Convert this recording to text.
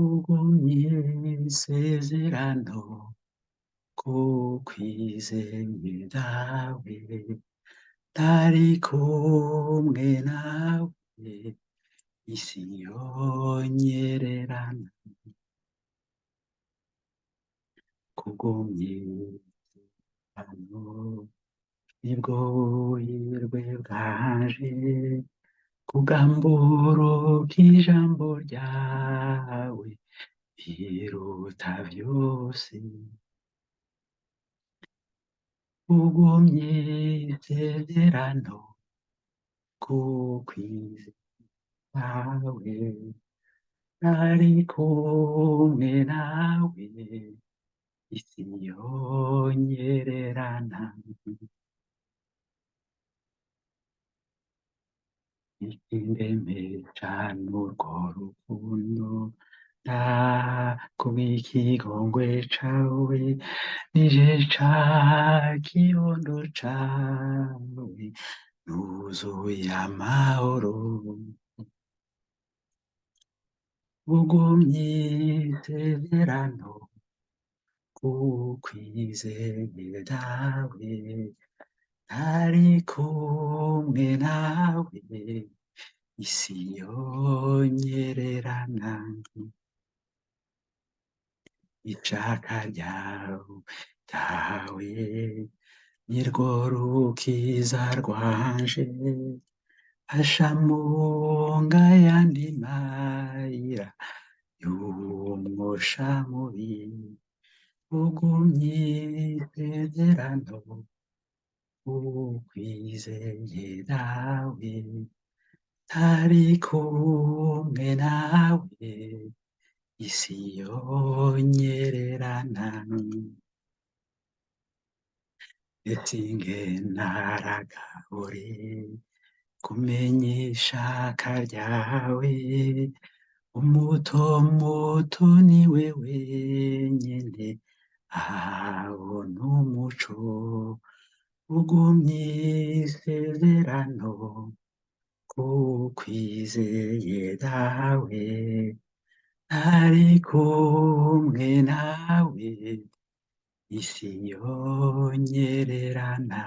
ugumye isezerano ko kwizeye dawe ntari kumwe nawe isi yonyererana kugumye hano nibwo buhirwe bwanje kugamburo k'ijambo ryawe biruta vyose ugumye isezerano kukwizera kwawe ntari kumwe nawe isi yonyererana ikindemesha n'urwo rukundo kubw'ikigongwe cawe nije ca kibondo cawe nuzuye amahoro ugumye isezerano kukwizeye dawe ntari kumwe nawe isi yonyererana ishaka ryawe nirwo rukiza rwanje ashamunga yandi mayira y'umwosha mubi ugumye isezerano ukwizeye dawe ntari kumwe nawe isi yonyererana etingenaragahore kumenya ishaka ryawe umuto muto niwe wenyene abona umuco ugumye isezerano kukwizeye dawe ntari kumwe nawe isi yonyererana